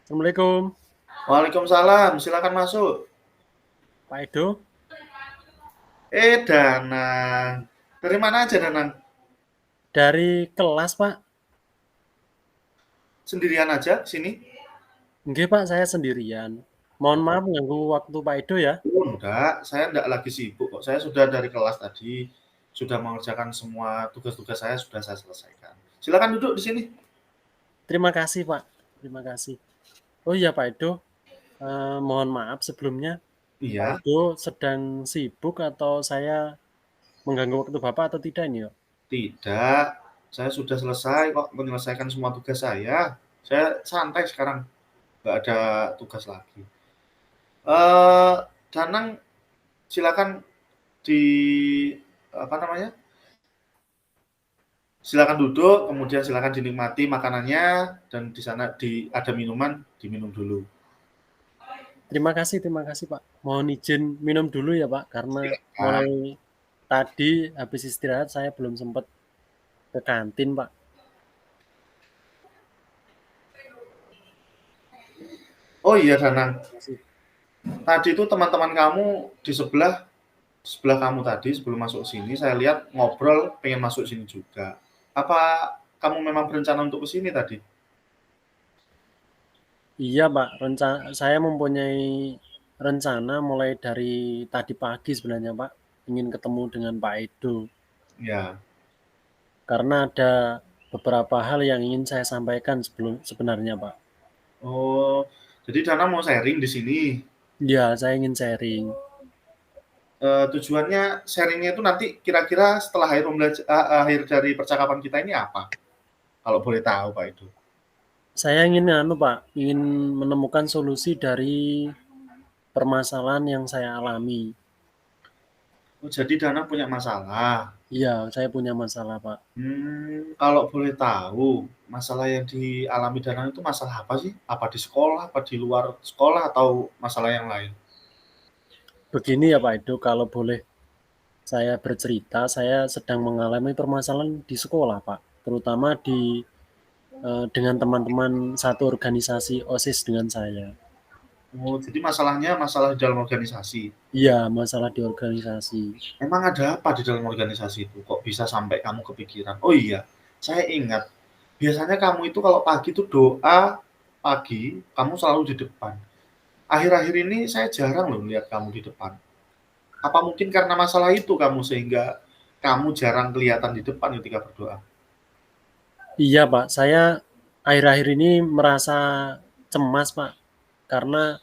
Assalamualaikum, Waalaikumsalam, silakan masuk. Pak Edo. Danang. Dari mana aja, Danang? Dari kelas, Pak. Sendirian aja sini? Nggih, Pak, saya sendirian. Mohon maaf Oh, mengganggu waktu Pak Edo ya. enggak, saya enggak lagi sibuk kok. Saya sudah dari kelas tadi, sudah mengerjakan semua tugas-tugas saya sudah saya selesaikan. Silakan duduk di sini. Terima kasih, Pak. Terima kasih. Oh iya, Pak Edo. Mohon maaf sebelumnya. Pak Iya, Edo sedang sibuk atau saya mengganggu waktu Bapak atau tidak ini, ya? tidak. Saya sudah selesai kok menyelesaikan semua tugas saya. Saya santai sekarang, nggak ada tugas lagi. Eh, Danang, silakan di apa namanya? Silakan duduk, kemudian silakan dinikmati makanannya dan di sana ada minuman, diminum dulu. Terima kasih, Pak. Mohon izin minum dulu ya, Pak, karena Silakan. mulai tadi habis istirahat saya belum sempat ke kantin, Pak. Oh iya Danang, Terima kasih. tadi itu teman-teman kamu di sebelah sebelah kamu tadi sebelum masuk sini saya lihat ngobrol pengen masuk sini juga. Apa kamu memang berencana untuk ke sini tadi? Iya, Pak. Saya mempunyai rencana mulai dari tadi pagi sebenarnya, Pak. Ingin ketemu dengan Pak Edo. Ya. Karena ada beberapa hal yang ingin saya sampaikan sebenarnya, Pak. Oh, jadi Danang mau sharing di sini. Iya, saya ingin sharing. Tujuannya sharingnya itu nanti kira-kira setelah akhir dari percakapan kita ini apa? Kalau boleh tahu Pak itu. Saya ingin Pak, ingin menemukan solusi dari permasalahan yang saya alami. Oh, jadi Danang punya masalah. Iya, saya punya masalah, Pak. Kalau boleh tahu, masalah yang dialami Danang itu masalah apa sih? Apa di sekolah, apa di luar sekolah, atau masalah yang lain? Begini ya, Pak Edo, kalau boleh saya bercerita, saya sedang mengalami permasalahan di sekolah, Pak. Terutama dengan teman-teman satu organisasi OSIS dengan saya. Oh, jadi masalahnya masalah di dalam organisasi. Iya, masalah di organisasi. Emang ada apa di dalam organisasi itu? Kok bisa sampai kamu kepikiran? Oh iya, saya ingat. Biasanya kamu itu kalau pagi itu doa pagi, kamu selalu di depan. Akhir-akhir ini saya jarang loh lihat kamu di depan. Apa mungkin karena masalah itu kamu sehingga kamu jarang kelihatan di depan ketika berdoa? Iya, Pak, saya akhir-akhir ini merasa cemas, Pak, karena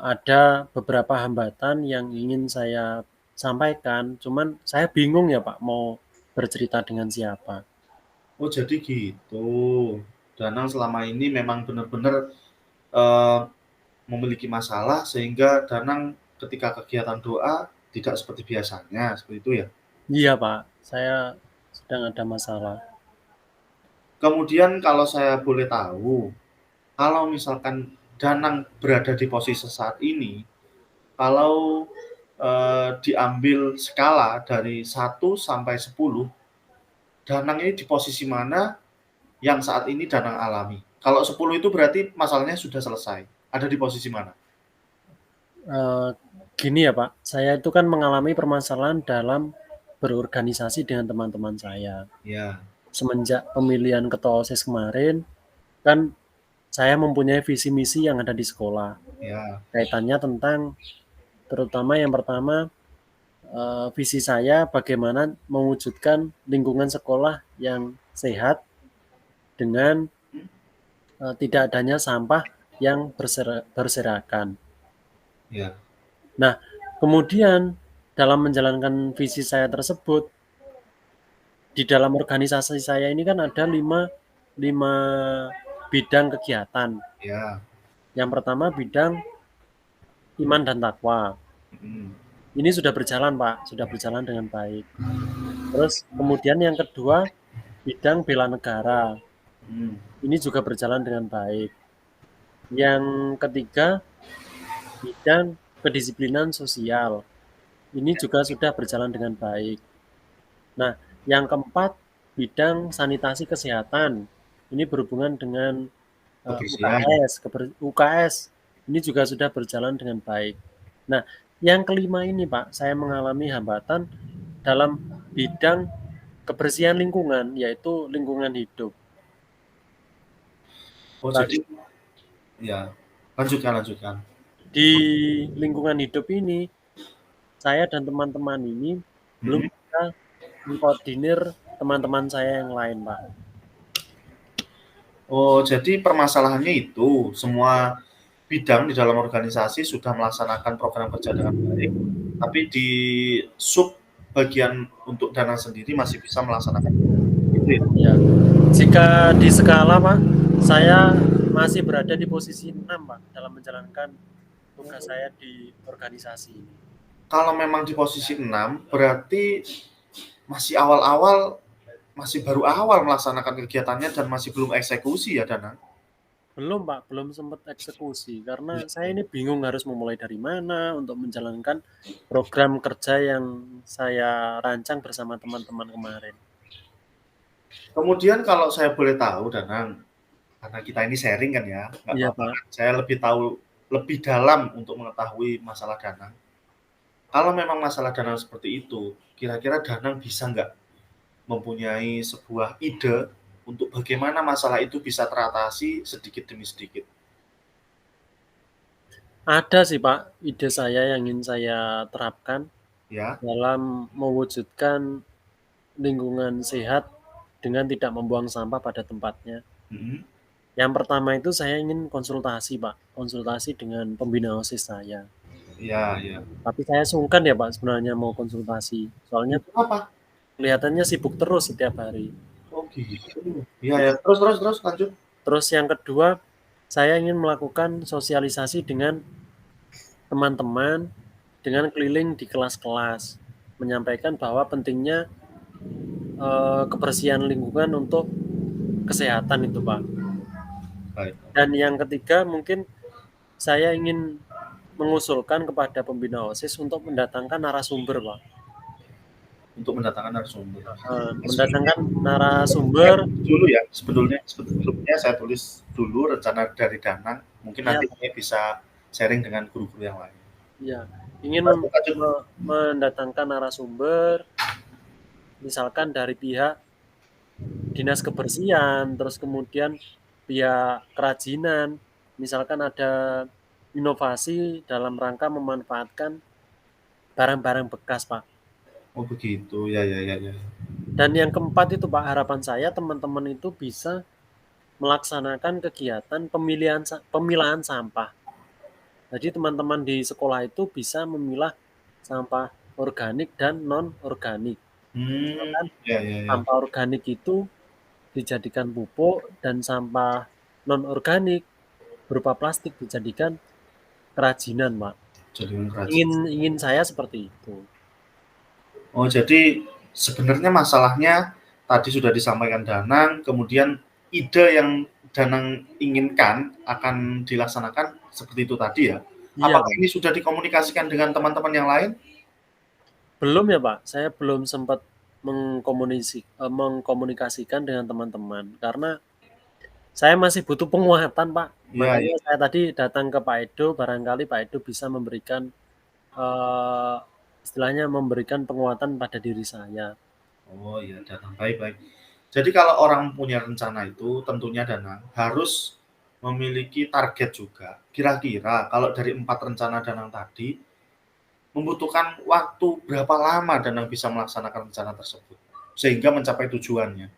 ada beberapa hambatan yang ingin saya sampaikan, cuman saya bingung ya, Pak, mau bercerita dengan siapa. Oh jadi gitu. Danang selama ini memang benar-benar eh, memiliki masalah sehingga Danang ketika kegiatan doa tidak seperti biasanya, seperti itu ya. Iya, Pak, saya sedang ada masalah. Kemudian kalau saya boleh tahu, kalau misalkan Danang berada di posisi saat ini, kalau diambil skala dari 1 sampai 10, Danang ini di posisi mana yang saat ini Danang alami? Kalau 10 itu berarti masalahnya sudah selesai. Ada di posisi mana? Eee, Gini ya, Pak, saya itu kan mengalami permasalahan dalam berorganisasi dengan teman-teman saya. Ya, Semenjak pemilihan ketua OSIS kemarin, kan saya mempunyai visi misi yang ada di sekolah. ya, Kaitannya tentang terutama yang pertama, visi saya bagaimana mewujudkan lingkungan sekolah yang sehat dengan, tidak adanya sampah yang berserakan. ya. Nah, kemudian dalam menjalankan visi saya tersebut, di dalam organisasi saya ini kan ada 5 bidang kegiatan. Ya. Yang pertama bidang iman dan takwa. Mhm. Ini sudah berjalan, Pak, sudah berjalan dengan baik. Terus kemudian yang kedua bidang bela negara. Mhm. Ini juga berjalan dengan baik. Yang ketiga bidang kedisiplinan sosial. Ini juga sudah berjalan dengan baik. Nah, yang keempat bidang sanitasi kesehatan. Ini berhubungan dengan kebersihan. UKS, UKS ini juga sudah berjalan dengan baik. Nah, yang kelima ini Pak, saya mengalami hambatan dalam bidang kebersihan lingkungan, yaitu lingkungan hidup. Oh, Pak, jadi ya, lanjutkan. di lingkungan hidup ini, saya dan teman-teman ini belum Mhm. bisa mengkoordinir teman-teman saya yang lain, Pak. Oh, jadi permasalahannya itu, semua bidang di dalam organisasi sudah melaksanakan program kerja dengan baik, tapi di sub bagian untuk dana sendiri masih bisa melaksanakan itu ya? Ya. Jika di skala, Pak, saya masih berada di posisi 6, Pak, dalam menjalankan tugas saya di organisasi ini. Kalau memang di posisi 6, berarti masih awal-awal, masih baru awal melaksanakan kegiatannya dan masih belum eksekusi ya, Danang? Belum, Pak, belum sempat eksekusi karena Ya. saya ini bingung harus memulai dari mana untuk menjalankan program kerja yang saya rancang bersama teman-teman kemarin. Kemudian kalau saya boleh tahu, Danang, karena kita ini sharing kan ya, nggak Iya, apa-apa Pak. kan, saya lebih tahu lebih dalam untuk mengetahui masalah Danang. Kalau memang masalah Danang seperti itu, kira-kira Danang bisa nggak mempunyai sebuah ide untuk bagaimana masalah itu bisa teratasi sedikit demi sedikit? Ada sih, Pak, ide saya yang ingin saya terapkan Ya. dalam mewujudkan lingkungan sehat dengan tidak membuang sampah pada tempatnya. Mhm. Yang pertama itu saya ingin konsultasi, Pak, konsultasi dengan pembina OSIS saya. Iya, iya. Tapi saya sungkan ya, Pak, sebenarnya mau konsultasi. Soalnya Apa? kelihatannya sibuk terus setiap hari. Oh gitu. Iya ya. Terus lanjut. Terus yang kedua, saya ingin melakukan sosialisasi dengan teman-teman dengan keliling di kelas-kelas, menyampaikan bahwa pentingnya kebersihan lingkungan untuk kesehatan itu, Pak. Baik. Dan yang ketiga, mungkin saya ingin mengusulkan kepada pembina OSIS untuk mendatangkan narasumber, Pak. Untuk mendatangkan narasumber. Sebelumnya Mendatangkan narasumber, dulu ya, sebelumnya saya tulis dulu rencana dari Danang. Mungkin ya, nanti saya bisa sharing dengan guru-guru yang lain. ya, ingin Lanjut. mendatangkan narasumber, misalkan dari pihak dinas kebersihan, terus kemudian pihak kerajinan, misalkan ada inovasi dalam rangka memanfaatkan barang-barang bekas, Pak. Oh begitu, ya ya ya ya. Dan yang keempat itu, Pak, harapan saya teman-teman itu bisa melaksanakan kegiatan pemilahan sampah. Jadi teman-teman di sekolah itu bisa memilah sampah organik dan non-organik. Misalkan Ya ya ya. sampah organik itu dijadikan pupuk dan sampah non-organik berupa plastik dijadikan kerajinan, Pak. Jadi kerajaan. Ingin saya seperti itu. Oh jadi sebenarnya masalahnya tadi sudah disampaikan Danang, kemudian ide yang Danang inginkan akan dilaksanakan seperti itu tadi ya. Iya, Apakah Pak. ini sudah dikomunikasikan dengan teman-teman yang lain? Belum ya, Pak. Saya belum sempat mengkomunikasikan dengan teman-teman karena saya masih butuh penguatan, Pak. Iya, iya. Makanya saya tadi datang ke Pak Edo, barangkali Pak Edo bisa memberikan eh, istilahnya memberikan penguatan pada diri saya. Oh iya, Danang. Baik, baik. Jadi kalau orang punya rencana itu tentunya Danang harus memiliki target juga. Kira-kira kalau dari 4 rencana Danang tadi membutuhkan waktu berapa lama Danang bisa melaksanakan rencana tersebut sehingga mencapai tujuannya?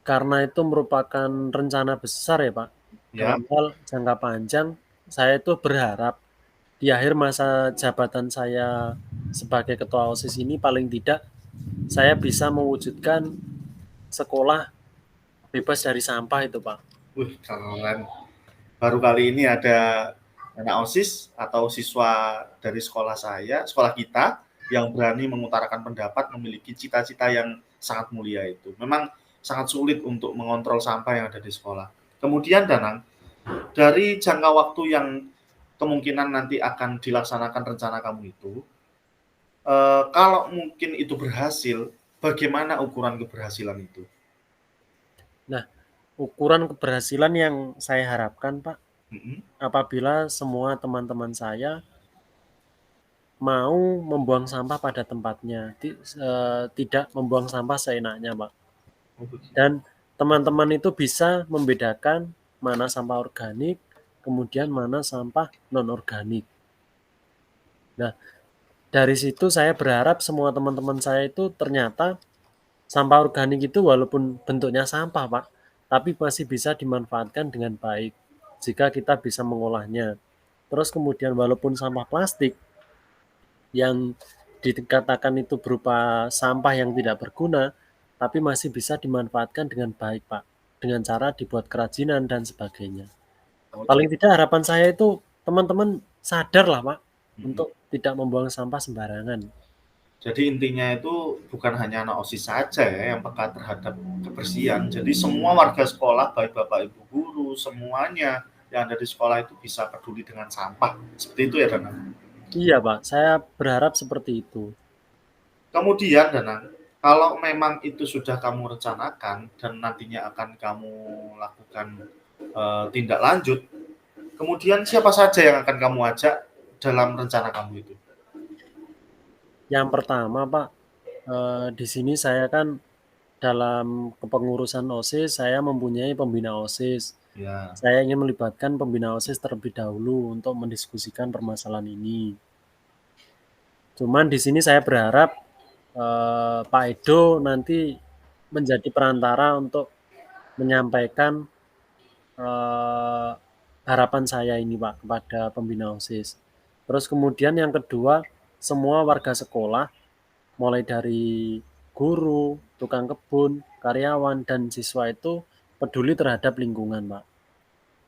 Karena itu merupakan rencana besar ya, Pak. Ya. Dalam hal jangka panjang, saya itu berharap di akhir masa jabatan saya sebagai ketua OSIS ini paling tidak saya bisa mewujudkan sekolah bebas dari sampah itu, Pak. Wih, keren. Baru kali ini ada anak OSIS atau siswa dari sekolah saya, sekolah kita yang berani mengutarakan pendapat, memiliki cita-cita yang sangat mulia itu. Memang sangat sulit untuk mengontrol sampah yang ada di sekolah. Kemudian Danang, dari jangka waktu yang kemungkinan nanti akan dilaksanakan rencana kamu itu, kalau mungkin itu berhasil, bagaimana ukuran keberhasilan itu? Nah, ukuran keberhasilan yang saya harapkan, Pak, Mhm. apabila semua teman-teman saya mau membuang sampah pada tempatnya, tidak membuang sampah seenaknya, Pak. Oh begitu. Dan teman-teman itu bisa membedakan mana sampah organik, kemudian mana sampah non-organik. Nah, dari situ saya berharap semua teman-teman saya itu ternyata sampah organik itu walaupun bentuknya sampah, Pak, tapi masih bisa dimanfaatkan dengan baik jika kita bisa mengolahnya. Terus kemudian walaupun sampah plastik yang dikatakan itu berupa sampah yang tidak berguna, tapi masih bisa dimanfaatkan dengan baik, Pak, dengan cara dibuat kerajinan dan sebagainya. Oh Paling tidak harapan saya itu teman-teman sadar lah, Pak, mhm. untuk tidak membuang sampah sembarangan. Jadi intinya itu bukan hanya anak OSIS saja ya yang peka terhadap kebersihan. Jadi semua warga sekolah, baik Bapak Ibu guru, semuanya yang ada di sekolah itu bisa peduli dengan sampah. Seperti itu ya, Danang. Iya, Pak, saya berharap seperti itu. Kemudian, Danang, kalau memang itu sudah kamu rencanakan dan nantinya akan kamu lakukan tindak lanjut, kemudian siapa saja yang akan kamu ajak dalam rencana kamu itu? Yang pertama, Pak, di sini saya kan dalam kepengurusan OSIS, saya mempunyai pembina OSIS. Ya, Saya ingin melibatkan pembina OSIS terlebih dahulu untuk mendiskusikan permasalahan ini. Cuman di sini saya berharap Pak Edo nanti menjadi perantara untuk menyampaikan harapan saya ini, Pak, kepada pembina OSIS. Terus kemudian yang kedua, semua warga sekolah, mulai dari guru, tukang kebun, karyawan, dan siswa itu peduli terhadap lingkungan, Pak.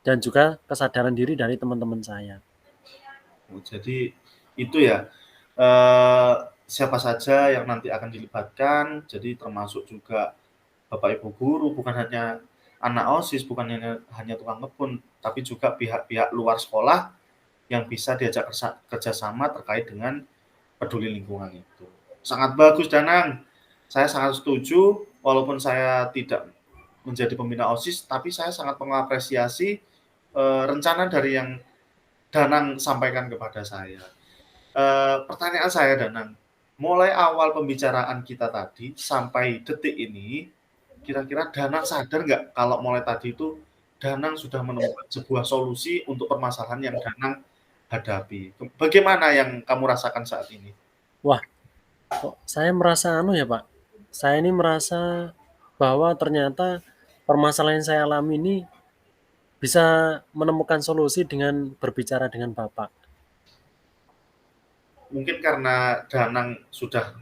Dan juga kesadaran diri dari teman-teman saya. oh, jadi itu ya. Eh, Siapa saja yang nanti akan dilibatkan, jadi termasuk juga Bapak Ibu guru, bukan hanya anak OSIS, bukan hanya tukang kebun, tapi juga pihak-pihak luar sekolah yang bisa diajak kerjasama terkait dengan peduli lingkungan itu. Sangat bagus, Danang. Saya sangat setuju, walaupun saya tidak menjadi pembina OSIS, tapi saya sangat mengapresiasi rencana dari yang Danang sampaikan kepada saya. Pertanyaan saya, Danang, mulai awal pembicaraan kita tadi sampai detik ini, kira-kira Danang sadar nggak kalau mulai tadi itu Danang sudah menemukan sebuah solusi untuk permasalahan yang Danang hadapi. Bagaimana yang kamu rasakan saat ini? Wah, kok saya merasa ya, Pak. Saya ini merasa bahwa ternyata permasalahan yang saya alami ini bisa menemukan solusi dengan berbicara dengan Bapak. Mungkin karena Danang sudah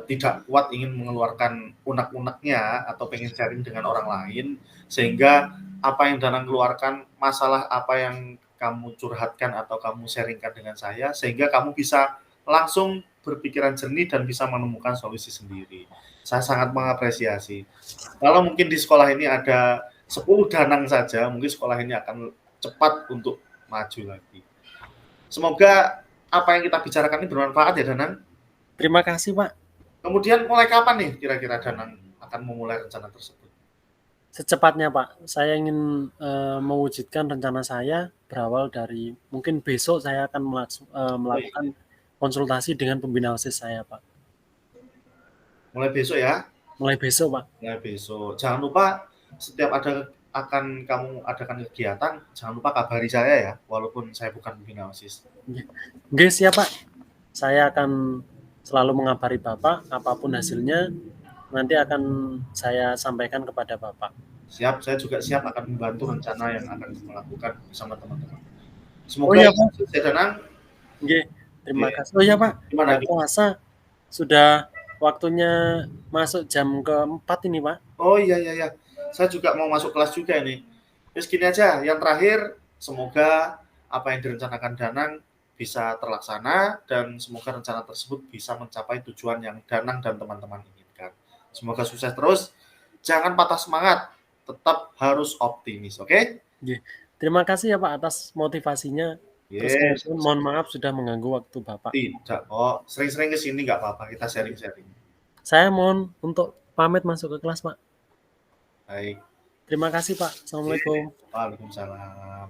tidak kuat ingin mengeluarkan unek-uneknya atau pengen sharing dengan orang lain, sehingga apa yang Danang keluarkan, masalah apa yang kamu curhatkan atau kamu sharingkan dengan saya, sehingga kamu bisa langsung berpikiran jernih dan bisa menemukan solusi sendiri. Saya sangat mengapresiasi. Kalau mungkin di sekolah ini ada 10 Danang saja, mungkin sekolah ini akan cepat untuk maju lagi. Semoga apa yang kita bicarakan ini bermanfaat ya, Danang. Terima kasih, Pak. Kemudian mulai kapan nih kira-kira Danang akan memulai rencana tersebut? Secepatnya, Pak. Saya ingin mewujudkan rencana saya berawal dari mungkin besok saya akan Oh iya, melakukan konsultasi dengan pembina OSIS saya, Pak. mulai besok ya. Mulai besok, Pak. Mulai besok. Jangan lupa setiap ada akan kamu adakan kegiatan, jangan lupa kabari saya ya, walaupun saya bukan pembina OSIS. Oke, siap, Pak. Saya akan selalu mengabari Bapak, apapun hasilnya, nanti akan saya sampaikan kepada Bapak. Siap, saya juga siap akan membantu rencana yang akan melakukan bersama teman-teman. Oh Semoga iya, Pak. sukses ya, Danang. Oke, terima Oke. kasih. Oh iya, Pak. Gimana? Nggak terasa sudah waktunya masuk jam keempat ini, Pak. Oh iya iya iya. Saya juga mau masuk kelas juga ini. Terus gini aja, yang terakhir semoga apa yang direncanakan Danang bisa terlaksana dan semoga rencana tersebut bisa mencapai tujuan yang Danang dan teman-teman inginkan. Semoga sukses terus. Jangan patah semangat, tetap harus optimis, oke? Okay? Oke. Terima kasih ya, Pak, atas motivasinya. Terus Yes, kemudian mohon maaf sudah mengganggu waktu Bapak. tidak kok. Sering-sering ke sini nggak apa-apa, kita sharing-sharing. Saya mohon untuk pamit masuk ke kelas, Pak. Baik. Terima kasih, Pak. Oke. Assalamualaikum. Waalaikumsalam.